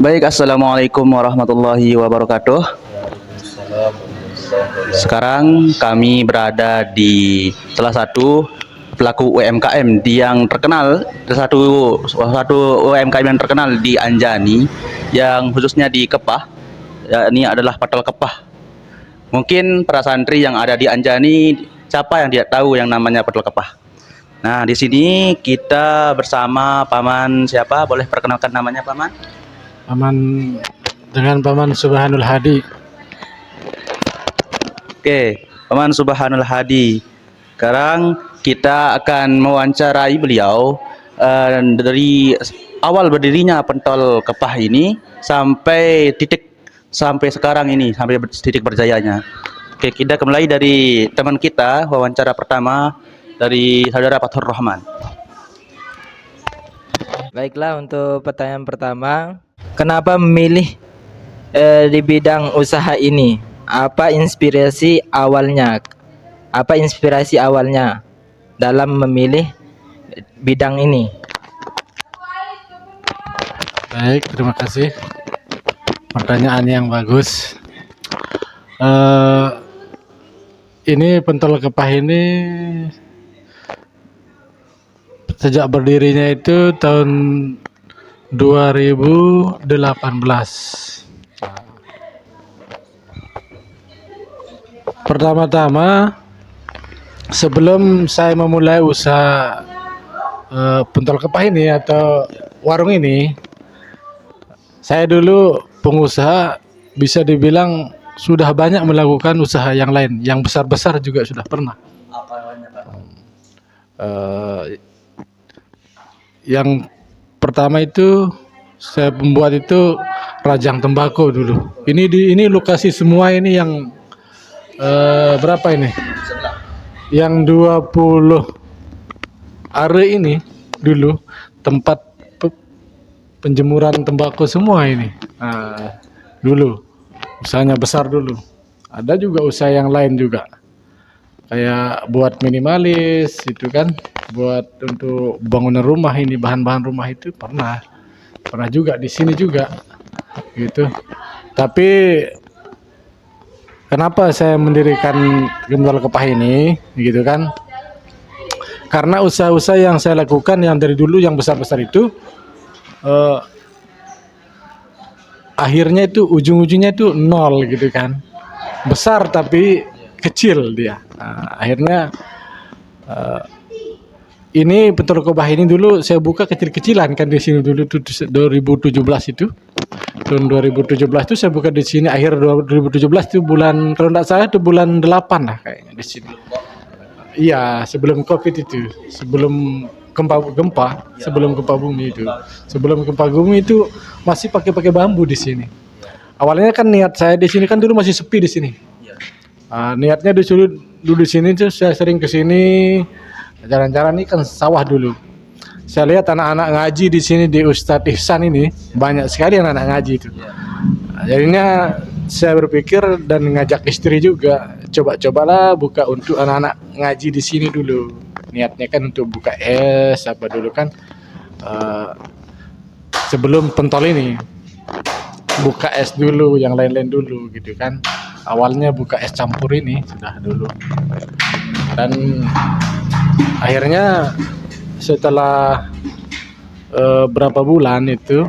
Baik, assalamualaikum warahmatullahi wabarakatuh. Sekarang kami berada di salah satu pelaku UMKM yang terkenal, salah satu UMKM yang terkenal di Anjani, yang khususnya di Kepah. Ya, ini adalah Patal Kepah. Mungkin para santri yang ada di Anjani, siapa yang tidak tahu yang namanya Patal Kepah? Nah, di sini kita bersama Paman siapa? Boleh perkenalkan namanya, Paman? Paman dengan Paman Subhanul Hadi. Oke, Paman Subhanul Hadi. Sekarang kita akan mewawancarai beliau dari awal berdirinya Pentol Kepah ini sampai sekarang ini, sampai titik berjayanya. Oke, kita mulai dari teman kita, wawancara pertama dari saudara Fathur Rahman. Baiklah, untuk pertanyaan pertama, kenapa memilih di bidang usaha ini? Apa inspirasi awalnya? Apa inspirasi awalnya dalam memilih bidang ini? Baik, terima kasih. Pertanyaan yang bagus. Ini Pentol Kepah ini sejak berdirinya itu tahun 2018. Pertama-tama, sebelum saya memulai usaha Pentol Kepah ini atau warung ini, saya dulu pengusaha, bisa dibilang sudah banyak melakukan usaha yang lain, yang besar-besar juga sudah pernah. Yang pertama itu saya membuat itu rajang tembakau dulu. Ini lokasi semua ini yang berapa ini? Yang 20 are ini dulu tempat penjemuran tembakau semua ini. Nah, dulu usahanya besar dulu. Ada juga usaha yang lain juga. Kayak buat minimalis itu kan, buat untuk bangunan rumah ini, bahan-bahan rumah itu pernah juga di sini juga gitu. Tapi kenapa saya mendirikan Pentol Kepah ini gitu kan, karena usaha-usaha yang saya lakukan yang dari dulu yang besar-besar itu akhirnya itu ujung-ujungnya itu nol gitu kan, besar tapi kecil dia. Nah, akhirnya ini Pentol Kepah ini dulu saya buka kecil-kecilan kan di sini dulu tuh 2017 itu. Tahun 2017 itu saya buka di sini, akhir 2017 itu bulan, kalau tidak salah itu bulan 8 lah kayaknya di sini. Iya, sebelum Covid itu, sebelum gempa, sebelum gempa bumi itu. Sebelum gempa bumi itu masih pakai bambu di sini. Awalnya kan niat saya di sini kan dulu masih sepi di sini. Niatnya dulu di sini tuh saya sering ke sini, jalan-jalan ini kan sawah dulu. Saya lihat anak-anak ngaji di sini di Ustadz Ihsan ini banyak sekali anak-anak ngaji itu. Jadinya saya berpikir dan ngajak istri juga, cobalah buka untuk anak-anak ngaji di sini dulu. Niatnya kan untuk buka es apa dulu kan, sebelum Pentol ini buka es dulu, yang lain-lain dulu gitu kan. Awalnya buka es campur ini sudah dulu, dan akhirnya setelah berapa bulan itu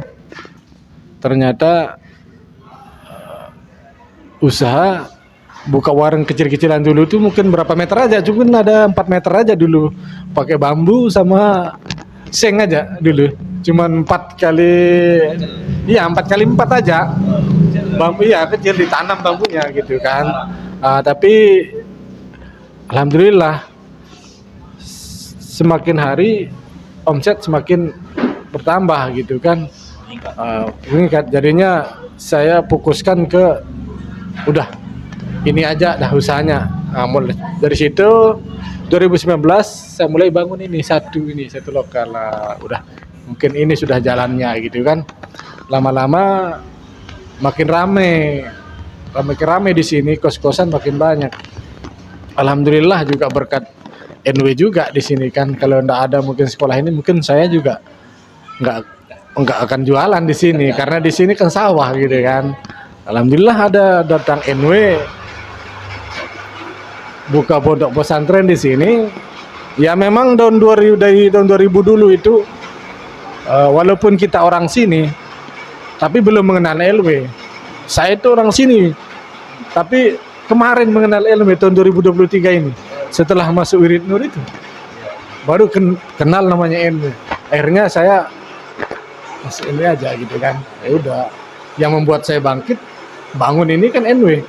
ternyata usaha buka warung kecil-kecilan dulu tuh mungkin berapa meter aja, cuman ada 4 meter aja dulu, pakai bambu sama seng aja dulu, cuman 4 kali 4 aja bambu, ya kecil, ditanam bambunya gitu kan. Tapi alhamdulillah semakin hari omset semakin bertambah gitu kan, meningkat. Jadinya saya fokuskan ke udah ini aja dah usahanya. Mulai dari situ 2019 saya mulai bangun ini satu lokal lah. Udah mungkin ini sudah jalannya gitu kan. Lama-lama makin rame di sini, kos-kosan makin banyak. Alhamdulillah juga berkat NW juga di sini kan. Kalau ndak ada mungkin sekolah ini, mungkin saya juga nggak nggak akan jualan di sini karena di sini kan sawah gitu kan. Alhamdulillah ada datang NW buka pondok pesantren di sini. Ya memang dari tahun 2000 dulu itu walaupun kita orang sini tapi belum mengenal LW. Saya itu orang sini tapi kemarin mengenal LW tahun 2023 ini setelah masuk Wirid Nur itu baru kenal namanya LW. Akhirnya saya masuk LW aja gitu kan. Ya udah, yang membuat saya bangkit bangun ini kan NW.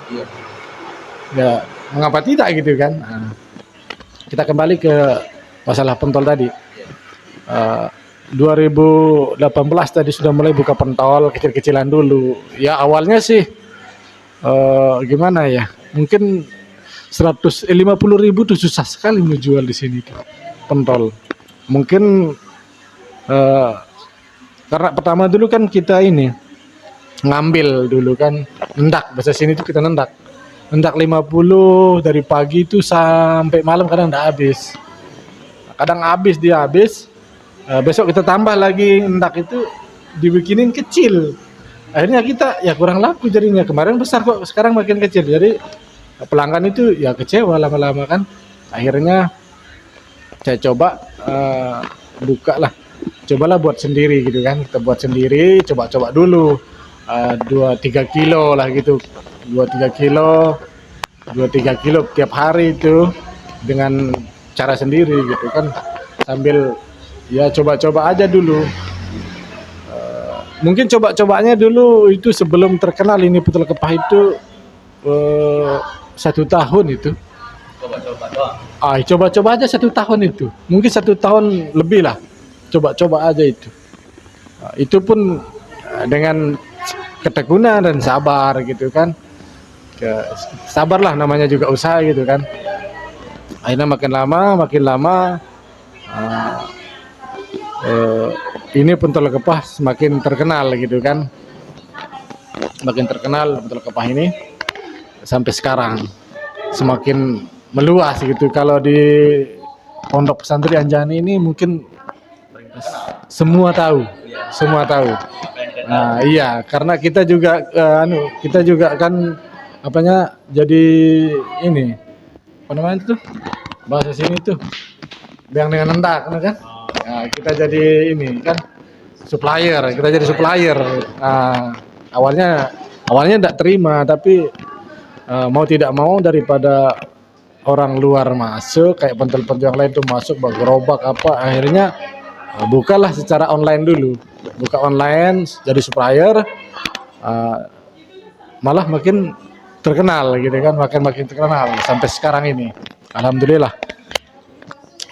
Ya mengapa tidak gitu kan. Nah, kita kembali ke masalah pentol tadi. 2018 tadi sudah mulai buka pentol kecil-kecilan dulu. Ya awalnya sih gimana ya? Mungkin 50.000 tuh susah sekali menjual di sini tuh, pentol. Mungkin karena pertama dulu kan kita ini ngambil dulu kan, nendak, bahasa sini tuh kita nendak 50 dari pagi itu sampai malam, kadang nggak habis. Kadang habis, besok kita tambah lagi nendak itu dibikinin kecil. Akhirnya kita ya kurang laku jadinya. Kemarin besar kok, sekarang makin kecil. Jadi pelanggan itu ya kecewa lama-lama kan. Akhirnya saya coba buka lah. Cobalah buat sendiri gitu kan. Kita buat sendiri, coba-coba dulu 2-3 kilo lah gitu. 2-3 kilo tiap hari itu dengan cara sendiri gitu kan, sambil ya coba-coba aja dulu. Mungkin coba-cobanya dulu itu sebelum terkenal ini Pentol Kepah itu 1 tahun itu. Coba-coba aja 1 tahun itu, mungkin 1 tahun lebih lah, coba-coba aja itu. Itu pun dengan ketekunan dan sabar gitu kan. Sabarlah, namanya juga usaha gitu kan. Akhirnya makin lama ini Pentol Kepah semakin terkenal gitu kan. Makin terkenal Pentol Kepah ini sampai sekarang semakin meluas gitu. Kalau di Pondok Pesantren Anjani ini mungkin semua tahu. Nah, iya, karena kita juga kan jadi ini apa namanya itu bahasa sini tuh yang dengan nendak kan. Nah, kita jadi ini kan supplier. Nah, awalnya tidak terima, tapi mau tidak mau daripada orang luar masuk kayak pentol-pentol yang lain tuh masuk gerobak apa, akhirnya bukalah secara online dulu. Buka online jadi supplier, malah makin terkenal gitu kan, makin terkenal sampai sekarang ini. Alhamdulillah.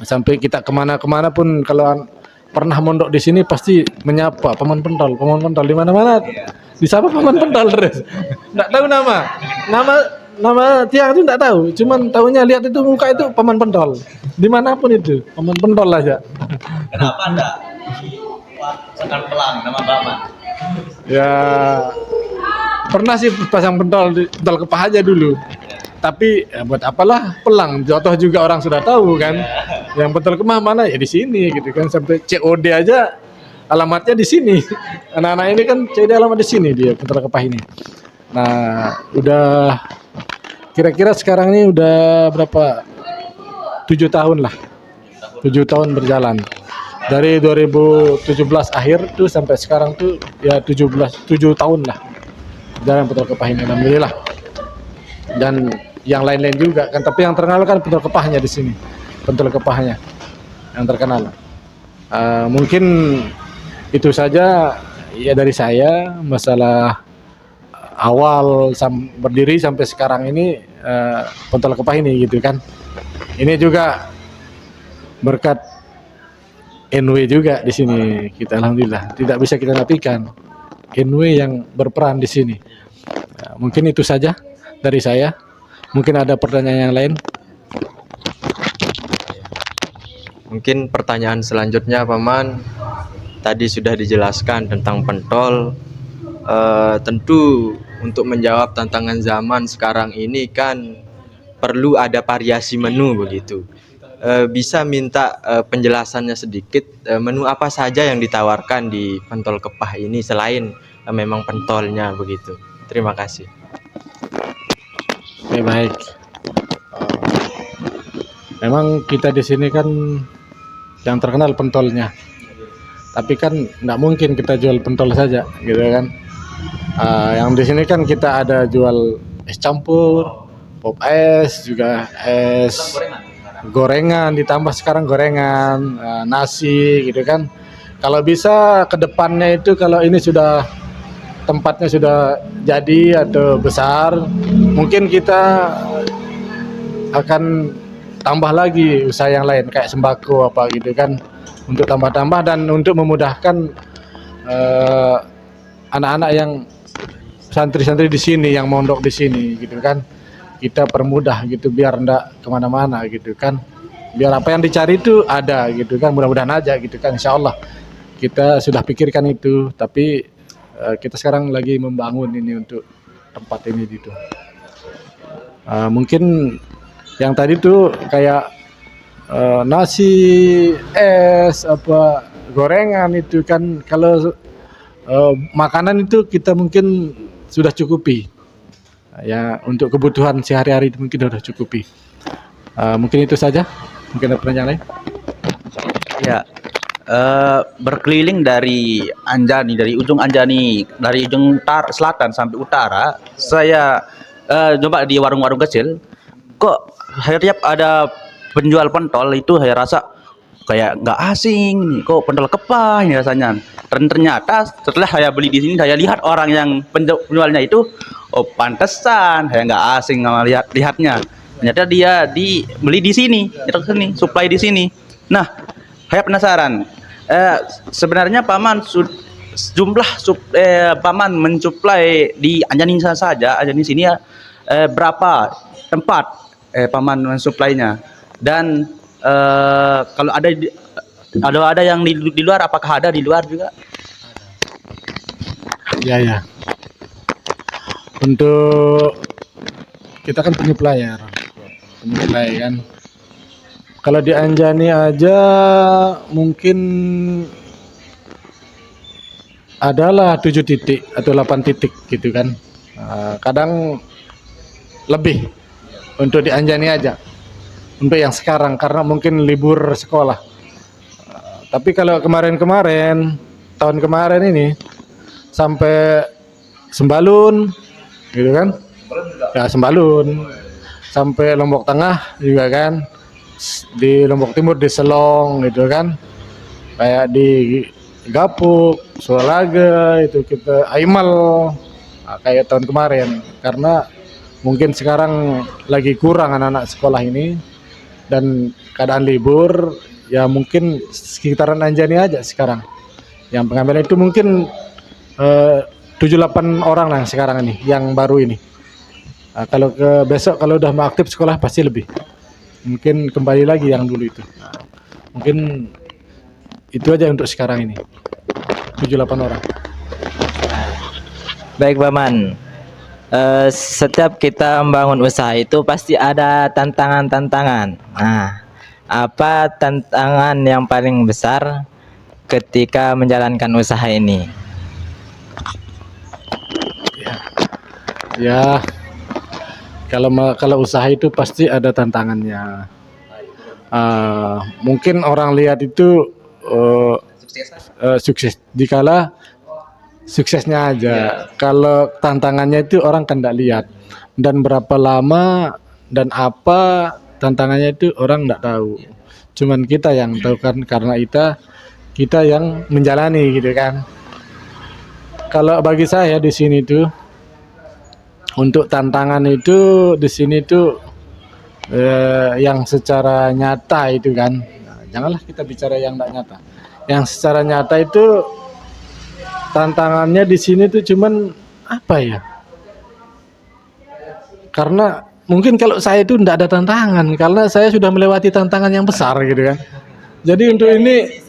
Sampai kita kemana-kemana pun kalau pernah mondok di sini pasti menyapa paman pentol di mana-mana. Disapa paman pentol terus. Enggak tahu nama tiang itu enggak tahu, cuman tahunya lihat itu muka itu paman pentol. Dimanapun itu paman pentol aja. Kenapa enggak pasang pelang nama Bapak? Ya pernah sih pasang pentol Kepah aja dulu. Tapi ya buat apalah pelang, jatuh juga orang sudah tahu kan. Yang Pentol Kepah mana ya di sini gitu kan, sampai COD aja alamatnya di sini. Anak-anak ini kan COD alamat di sini dia Pentol Kepah ini. Nah, udah kira-kira sekarang ini udah berapa? 7 tahun lah. 7 tahun berjalan. Dari 2017 akhir tuh sampai sekarang tuh ya 7 tahun lah. Jalan Pentol Kepah ini, alhamdulillah. Dan yang lain-lain juga kan, tapi yang terkenal kan Pentol Kepahnya di sini. Pentol Kepahnya yang terkenal. Mungkin itu saja ya dari saya masalah awal berdiri sampai sekarang ini Pentol Kepah ini gitu kan. Ini juga berkat NW juga di sini kita, alhamdulillah. Tidak bisa kita nafikan NW yang berperan di sini. Mungkin itu saja dari saya. Mungkin ada pertanyaan yang lain. Mungkin pertanyaan selanjutnya Paman, tadi sudah dijelaskan tentang pentol. Tentu untuk menjawab tantangan zaman sekarang ini kan perlu ada variasi menu begitu. bisa minta penjelasannya sedikit, menu apa saja yang ditawarkan di pentol kepah ini selain memang pentolnya begitu. Terima kasih. Oke, baik. Memang kita di sini kan yang terkenal pentolnya. Tapi kan nggak mungkin kita jual pentol saja, gitu kan. Yang di sini kan kita ada jual es campur, pop es, juga es gorengan, ditambah sekarang gorengan, nasi, gitu kan. Kalau bisa ke depannya itu kalau ini sudah tempatnya sudah jadi atau besar, mungkin kita akan tambah lagi usaha yang lain kayak sembako apa gitu kan, untuk tambah-tambah dan untuk memudahkan anak-anak yang santri-santri di sini yang mondok di sini gitu kan, kita permudah gitu biar ndak kemana-mana gitu kan, biar apa yang dicari itu ada gitu kan, mudah-mudahan aja gitu kan, insya Allah kita sudah pikirkan itu, tapi kita sekarang lagi membangun ini untuk tempat ini gitu. Mungkin yang tadi tuh kayak nasi, es, apa gorengan itu kan, kalau makanan itu kita mungkin sudah cukupi. Ya untuk kebutuhan sehari-hari itu mungkin sudah cukupi. Mungkin itu saja. Mungkin ada pertanyaan lain? Ya, berkeliling dari Anjani, dari ujung Anjani, dari ujung selatan sampai utara, saya coba di warung-warung kecil, kok setiap ada penjual pentol itu saya rasa kayak nggak asing nih, kok pentol kepah ini rasanya. Dan ternyata setelah saya beli di sini, saya lihat orang yang penjualnya itu, oh pantesan saya nggak asing sama lihatnya. Ternyata dia beli di sini, supply di sini. Nah, saya penasaran. Sebenarnya paman paman mensuplai di Anjani saja, Anjani sini ya, berapa tempat paman mensuplainya, dan kalau ada yang di luar, apakah ada di luar juga? Ya ya. Untuk kita kan penyuplai kan. Kalau di Anjani aja mungkin adalah 7 titik atau 8 titik gitu kan. Kadang lebih untuk di Anjani aja. Untuk yang sekarang karena mungkin libur sekolah. Tapi kalau kemarin-kemarin, tahun kemarin ini sampai Sembalun gitu kan. Ya Sembalun. Sampai Lombok Tengah juga kan. Di Lombok Timur di Selong gitu kan, kayak di Gapuk, Suraga itu kita Aimal, kayak tahun kemarin, karena mungkin sekarang lagi kurang anak-anak sekolah ini dan keadaan libur, ya mungkin sekitaran Anjani aja sekarang yang pengambilan itu mungkin 7-8 orang lah sekarang ini yang baru ini. Kalau ke besok kalau udah mau aktif sekolah pasti lebih. Mungkin kembali lagi yang dulu itu. Mungkin itu aja untuk sekarang ini. 7-8 orang. Baik Paman, setiap kita membangun usaha itu pasti ada tantangan-tantangan. Nah, apa tantangan yang paling besar ketika menjalankan usaha ini? Ya, kalau usaha itu pasti ada tantangannya. Mungkin orang lihat itu sukses dikala suksesnya aja. Kalau tantangannya itu orang kan tidak lihat, dan berapa lama dan apa tantangannya itu orang tidak tahu. Cuman kita yang tahu kan, karena kita yang menjalani gitu kan. Kalau bagi saya di sini tuh untuk tantangan itu di sini tuh yang secara nyata itu kan, nah, janganlah kita bicara yang tidak nyata. Yang secara nyata itu tantangannya di sini tuh cuman apa ya? Karena mungkin kalau saya itu tidak ada tantangan, karena saya sudah melewati tantangan yang besar gitu kan. Jadi untuk ini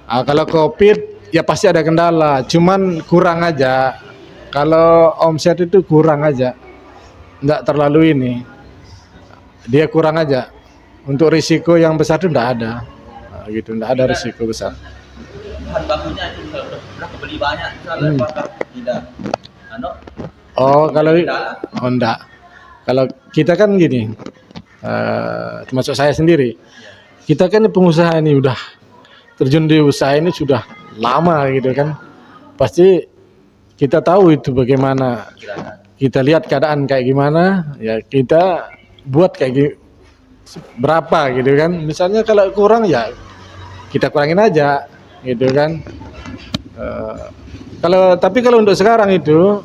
kalau COVID ya pasti ada kendala, cuman kurang aja. Kalau omset itu kurang aja. nggak terlalu ini, dia kurang aja. Untuk risiko yang besar itu nggak ada. Nah, gitu, nggak ada risiko besar. Bahan bakunya itu sudah kebeli banyak, misalnya apakah tidak? Oh, enggak. Kalau kita kan gini, termasuk saya sendiri, kita kan pengusaha ini udah terjun di usaha ini sudah lama gitu kan. Pasti kita tahu itu bagaimana, kita lihat keadaan kayak gimana, ya kita buat kayak berapa gitu kan. Misalnya kalau kurang ya kita kurangin aja gitu kan. Tapi kalau untuk sekarang itu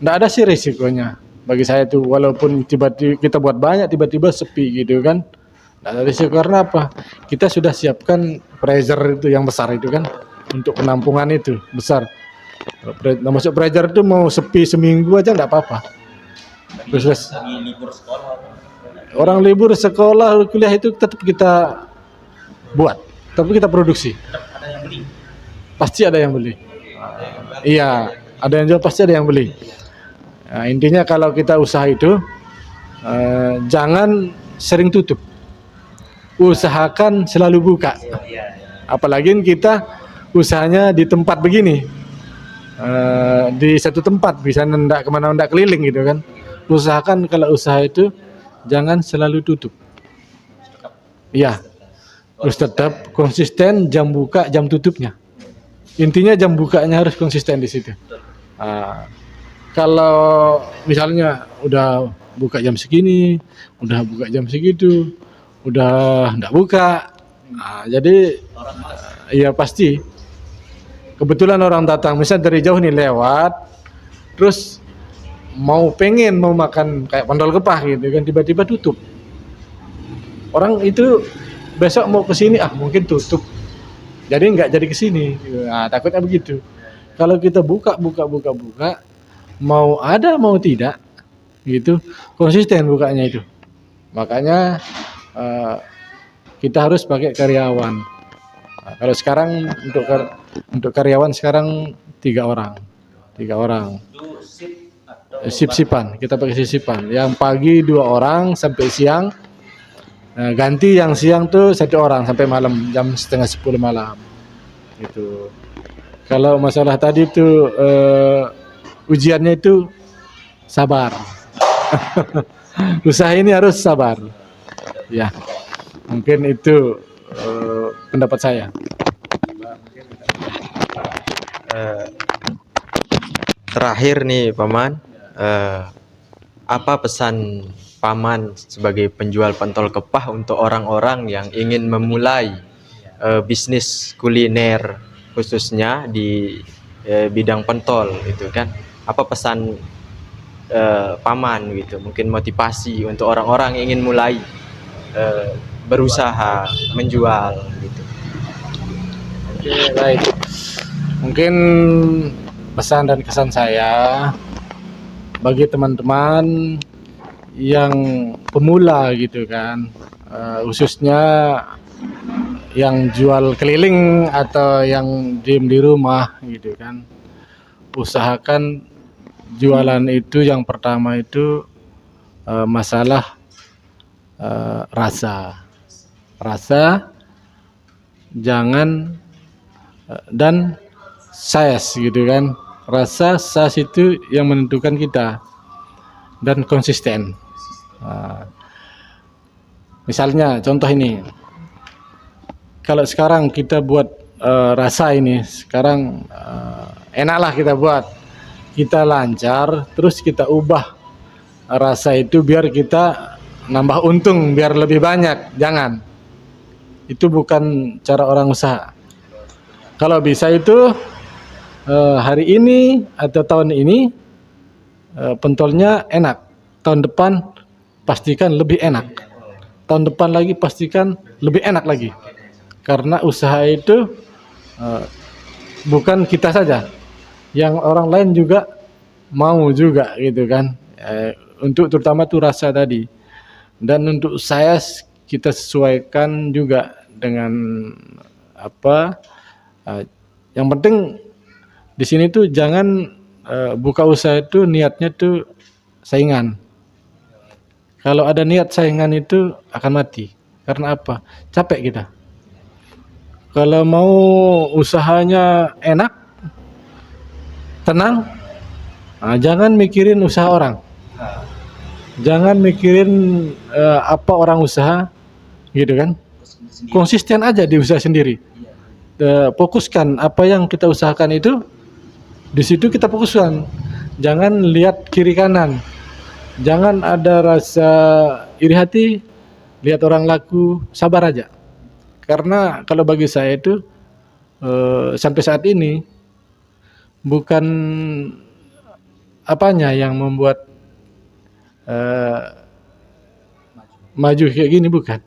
nggak ada sih risikonya bagi saya tuh, walaupun tiba-tiba kita buat banyak tiba-tiba sepi gitu kan, nggak ada risiko. Karena apa, kita sudah siapkan freezer itu yang besar itu kan, untuk penampungan itu besar. Masuk freezer itu mau sepi seminggu aja nggak apa-apa. Terus orang libur sekolah kuliah itu tetap kita buat, tapi kita produksi. Pasti ada yang beli. Iya, ada yang jual, pasti ada yang beli. Nah, intinya kalau kita usaha itu jangan sering tutup, usahakan selalu buka. Apalagi kita usahanya di tempat begini, di satu tempat, bisa ndak kemana, ndak keliling gitu kan. Usahakan kalau usaha itu jangan selalu tutup. Iya, harus tetap konsisten jam buka jam tutupnya. Intinya jam bukanya harus konsisten di situ. Kalau misalnya udah buka jam segini, udah buka jam segitu, udah nggak buka, jadi ya pasti kebetulan orang datang, misalnya dari jauh nih lewat, terus mau makan kayak pendol kepah gitu kan, tiba-tiba tutup. Orang itu besok mau ke sini, mungkin tutup, jadi nggak jadi ke sini. Nah, takutnya begitu. Kalau kita buka, mau ada mau tidak, gitu, konsisten bukanya itu. Makanya kita harus pakai karyawan. Nah, kalau sekarang untuk karyawan sekarang 3 orang. Sip-sipan, kita pakai sip-sipan. Yang pagi 2 orang sampai siang. Nah, ganti yang siang tuh 1 orang sampai malam jam setengah 10 malam. Gitu. Kalau masalah tadi tuh ujiannya itu sabar. Usaha ini harus sabar. Ya, mungkin itu pendapat saya. Terakhir nih Paman, apa pesan Paman sebagai penjual pentol kepah untuk orang-orang yang ingin memulai bisnis kuliner khususnya di bidang pentol itu kan? Apa pesan Paman gitu? Mungkin motivasi untuk orang-orang yang ingin mulai berusaha menjual gitu. Oke, baik. Mungkin pesan dan kesan saya bagi teman-teman yang pemula gitu kan, khususnya yang jual keliling atau yang diem di rumah gitu kan, usahakan jualan itu yang pertama itu masalah rasa jangan dan size gitu kan. Rasa size itu yang menentukan kita, dan konsisten. Misalnya contoh ini, kalau sekarang kita buat rasa ini sekarang enaklah kita buat, kita lancar, terus kita ubah rasa itu biar kita nambah untung, biar lebih banyak. Jangan, itu bukan cara orang usaha. Kalau bisa itu hari ini atau tahun ini pentolnya enak, tahun depan pastikan lebih enak, tahun depan lagi pastikan lebih enak lagi. Karena usaha itu bukan kita saja, yang orang lain juga mau juga gitu kan. Untuk terutama tuh rasa tadi. Dan untuk saya kita sesuaikan juga dengan apa. Yang penting di sini tuh jangan buka usaha itu niatnya tuh saingan. Kalau ada niat saingan itu akan mati. Karena apa? Capek kita. Kalau mau usahanya enak, tenang, jangan mikirin usaha orang. Jangan mikirin apa orang usaha, gitu kan? Konsisten aja di usaha sendiri. Fokuskan apa yang kita usahakan itu, di situ kita fokuskan. Jangan lihat kiri kanan. Jangan ada rasa iri hati, lihat orang laku, sabar aja. Karena kalau bagi saya itu sampai saat ini bukan apanya yang membuat maju kayak gini, bukan.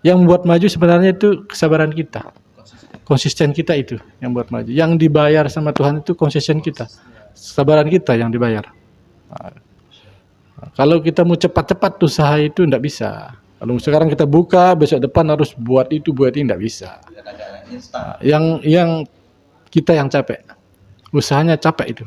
Yang membuat maju sebenarnya itu kesabaran kita, konsisten kita itu yang buat maju. Yang dibayar sama Tuhan itu konsisten kita, kesabaran kita yang dibayar. Kalau kita mau cepat-cepat usaha itu tidak bisa. Kalau sekarang kita buka, besok depan harus buat itu, buat ini, tidak bisa. Yang kita yang capek, usahanya capek itu.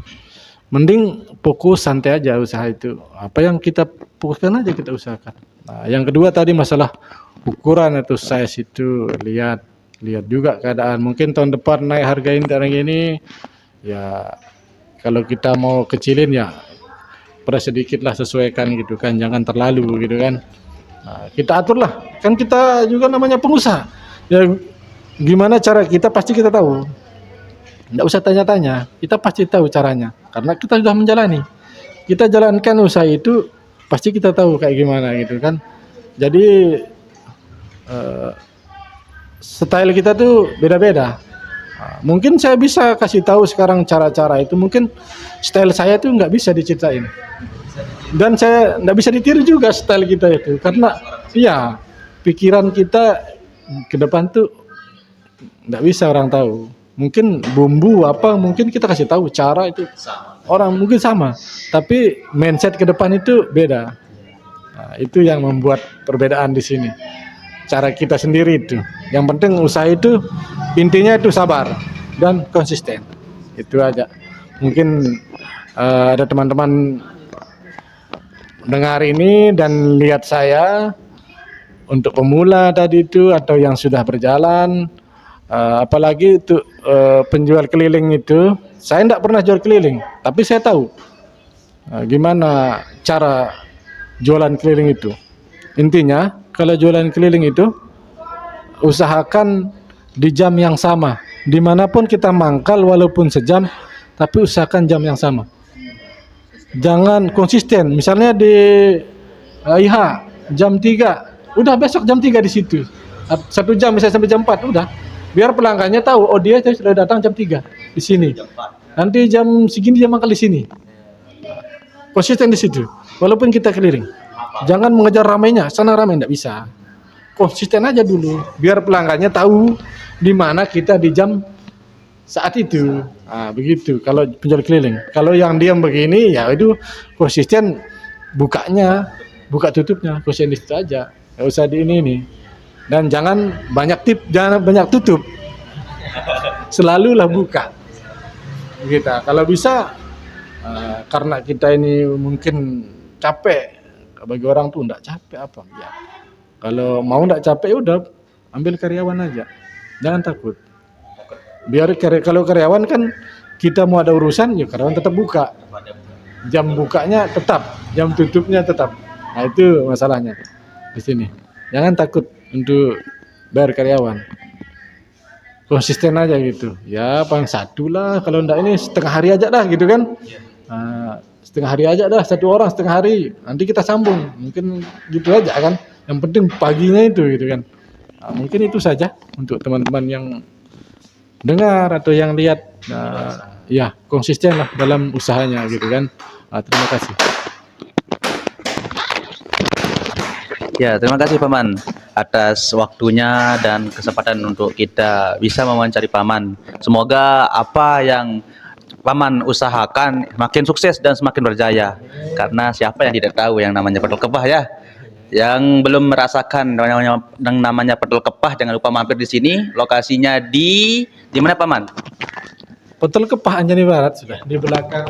Mending fokus santai aja usaha itu. Apa yang kita fokuskan aja kita usahakan. Nah, yang kedua tadi masalah ukuran atau size itu, lihat juga keadaan. Mungkin tahun depan naik harga ini, ya kalau kita mau kecilin ya pada sedikit lah, sesuaikan gitu kan, jangan terlalu gitu kan. Nah, kita atur lah, kan kita juga namanya pengusaha. Ya gimana cara kita pasti kita tahu. Nggak usah tanya-tanya, kita pasti tahu caranya. Karena kita sudah menjalani. Kita jalankan usaha itu, pasti kita tahu kayak gimana gitu kan. Jadi style kita tuh beda-beda. Mungkin saya bisa kasih tahu sekarang cara-cara itu, mungkin style saya tuh nggak bisa diceritain. Dan saya nggak bisa ditiru juga style kita itu, karena iya pikiran kita ke depan tuh nggak bisa orang tahu. Mungkin bumbu apa, mungkin kita kasih tahu cara itu orang mungkin sama, tapi mindset ke depan itu beda. Nah, itu yang membuat perbedaan di sini. Cara kita sendiri itu. Yang penting usaha itu intinya itu sabar dan konsisten. Itu aja. Mungkin ada teman-teman dengar ini dan lihat saya untuk pemula tadi itu atau yang sudah berjalan, apalagi itu penjual keliling itu, saya tidak pernah jual keliling, tapi saya tahu gimana cara jualan keliling itu. Intinya kalau jualan keliling itu usahakan di jam yang sama, dimanapun kita mangkal walaupun sejam, tapi usahakan jam yang sama. Jangan konsisten, misalnya di IH jam 3, udah besok jam 3 di situ. 1 jam bisa sampai jam 4, udah. Biar pelanggannya tahu, oh dia sudah datang jam 3 di sini. Nanti jam segini dia mangkal di sini. Konsisten di situ. Walaupun kita keliling. Jangan mengejar ramainya, sana ramai enggak bisa. Konsisten aja dulu, biar pelanggannya tahu di mana kita di jam saat itu. Nah, begitu kalau penjual keliling. Kalau yang diam begini ya itu konsisten, bukanya, buka tutupnya konsisten itu aja. Enggak usah di ini. Dan jangan banyak tip, jangan banyak tutup. Selalulah buka. Gitu. Kalau bisa karena kita ini mungkin capek, bagi orang tuh enggak capek apa ya. Kalau mau enggak capek udah ambil karyawan aja. Jangan takut. Biar kalau karyawan kan kita mau ada urusan ya karyawan tetap buka. Jam bukanya tetap, jam tutupnya tetap. Nah itu masalahnya di sini. Jangan takut untuk bayar karyawan. Konsisten aja gitu. Ya paling 1 lah, kalau enggak ini setengah hari aja dah gitu kan. Setengah hari aja dah, 1 orang setengah hari. Nanti kita sambung. Mungkin gitu aja kan. Yang penting paginya itu gitu kan. Nah, mungkin itu saja untuk teman-teman yang dengar atau yang lihat, ya konsisten lah dalam usahanya gitu kan. Terima kasih. Ya, terima kasih Paman atas waktunya dan kesempatan untuk kita bisa mewawancari Paman. Semoga apa yang Paman usahakan makin sukses dan semakin berjaya. Karena siapa yang tidak tahu yang namanya Pentol Kepah ya. Yang belum merasakan yang namanya Pentol Kepah, jangan lupa mampir di sini. Lokasinya di mana Paman? Pentol Kepah Anjani Barat sudah di belakang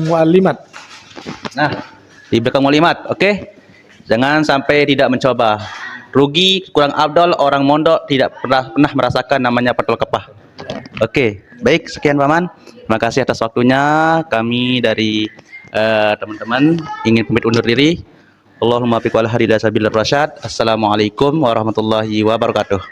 Mualimat. Nah, di belakang Mulimat, oke? Jangan sampai tidak mencoba. Rugi, kurang afdol, orang mondok tidak pernah merasakan namanya pentol kepah. Oke, baik, sekian Paman. Terima kasih atas waktunya. Kami dari teman-teman ingin pamit undur diri. Allahumma fiq wal hadi ila sabilir rasyad. Assalamualaikum warahmatullahi wabarakatuh.